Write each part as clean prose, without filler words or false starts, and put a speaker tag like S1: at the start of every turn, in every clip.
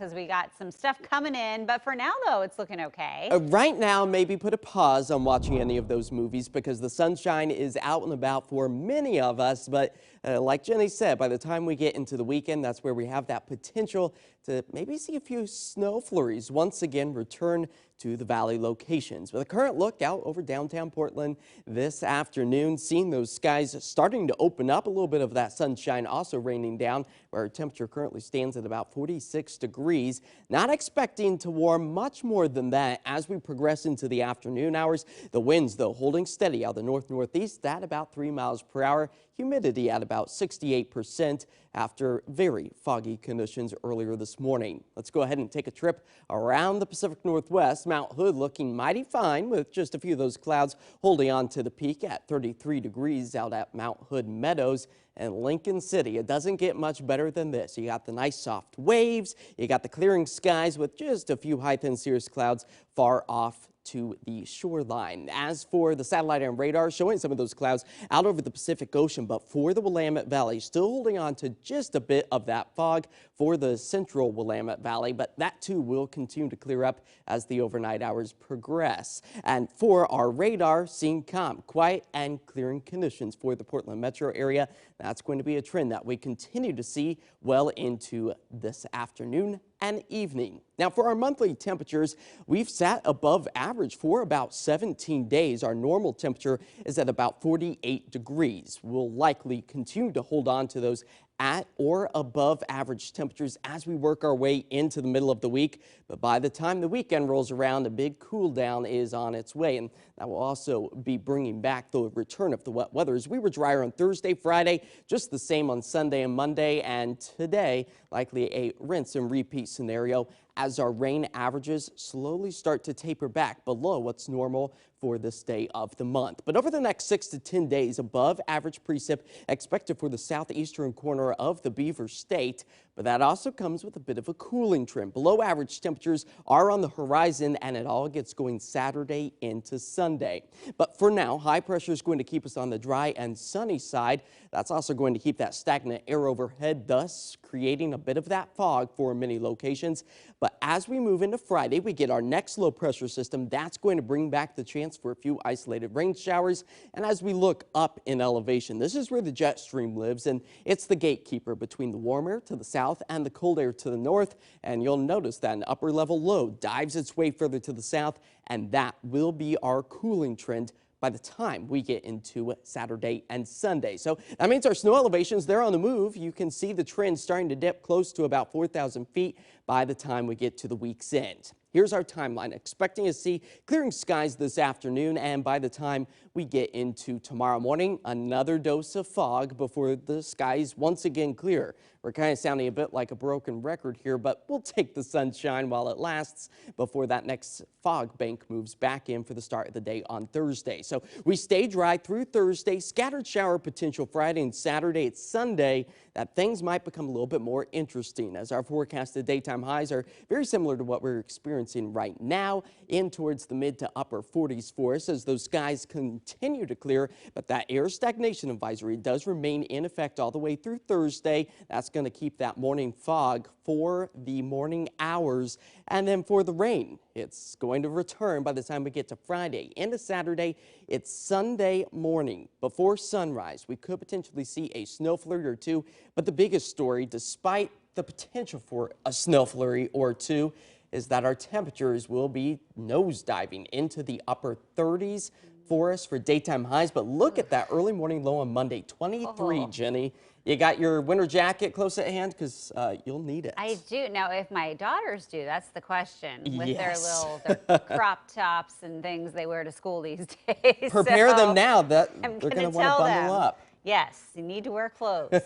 S1: because we got some stuff coming in. But for now, though, it's looking okay.
S2: Right now, maybe put a pause on watching any of those movies because the sunshine is out and about for many of us. But like Jenny said, by the time we get into the weekend, that's where we have that potential to maybe see a few snow flurries once again return to the valley locations. With a current look out over downtown Portland this afternoon, seeing those skies starting to open up, a little bit of that sunshine also raining down, where our temperature currently stands at about 46 degrees. Not expecting to warm much more than that as we progress into the afternoon hours. The winds, though, holding steady out of the north-northeast at about 3 miles per hour. Humidity at about 68% after very foggy conditions earlier this morning. Let's go ahead and take a trip around the Pacific Northwest. Mount Hood looking mighty fine with just a few of those clouds holding on to the peak at 33 degrees out at Mount Hood Meadows. And Lincoln City, it doesn't get much better than this. You got the nice soft waves, you got the clearing skies with just a few high thin cirrus clouds far off to the shoreline. As for the satellite and radar, showing some of those clouds out over the Pacific Ocean, but for the Willamette Valley, still holding on to just a bit of that fog for the central Willamette Valley, but that too will continue to clear up as the overnight hours progress. And for our radar, seeing calm, quiet, and clearing conditions for the Portland metro area. That's going to be a trend that we continue to see well into this afternoon and evening. Now for our monthly temperatures, we've sat above average for about 17 days. Our normal temperature is at about 48 degrees. We'll likely continue to hold on to those at or above average temperatures as we work our way into the middle of the week. But by the time the weekend rolls around, a big cool down is on its way. And that will also be bringing back the return of the wet weather. As we were drier on Thursday, Friday, just the same on Sunday and Monday. And today, likely a rinse and repeat scenario as our rain averages slowly start to taper back below what's normal for this day of the month. But over the next 6 to 10 days, above average precip expected for the southeastern corner of the Beaver State. But that also comes with a bit of a cooling trend. Below average temperatures are on the horizon, and it all gets going Saturday into Sunday. But for now, high pressure is going to keep us on the dry and sunny side. That's also going to keep that stagnant air overhead, thus creating a bit of that fog for many locations. But as we move into Friday, we get our next low pressure system. That's going to bring back the chance for a few isolated rain showers. And as we look up in elevation, this is where the jet stream lives, and it's the gatekeeper between the warm air to the south and the cold air to the north. And you'll notice that an upper level low dives its way further to the south, and that will be our cooling trend by the time we get into Saturday and Sunday. So that means our snow elevations, they're on the move. You can see the trend starting to dip close to about 4,000 feet by the time we get to the week's end. Here's our timeline. Expecting to see clearing skies this afternoon, and by the time we get into tomorrow morning, another dose of fog before the skies once again clear. We're kind of sounding a bit like a broken record here, but we'll take the sunshine while it lasts before that next fog bank moves back in for the start of the day on Thursday. So we stay dry through Thursday, scattered shower potential Friday and Saturday. It's Sunday that things might become a little bit more interesting, as our forecasted daytime highs are very similar to what we're experiencing right now, in towards the mid to upper 40s for us as those skies continue to clear. But that air stagnation advisory does remain in effect all the way through Thursday. That's going to keep that morning fog for the morning hours. And then for the rain, it's going to return by the time we get to Friday into Saturday. It's Sunday morning before sunrise. We could potentially see a snow flurry or two, but the biggest story, despite the potential for a snow flurry or two, is that our temperatures will be nosediving into the upper 30s for us for daytime highs. But look at that early morning low on Monday, 23, Jenny. You got your winter jacket close at hand because you'll need it.
S1: I do. Now, if my daughters do, that's the question. With
S2: Yes.
S1: their crop tops and things they wear to school these days.
S2: Prepare them now. They're
S1: I'm
S2: going to
S1: gonna
S2: want to
S1: tell
S2: bundle
S1: them.
S2: up.
S1: Yes, you need to wear clothes.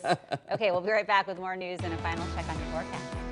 S1: Okay, we'll be right back with more news and a final check on your forecast.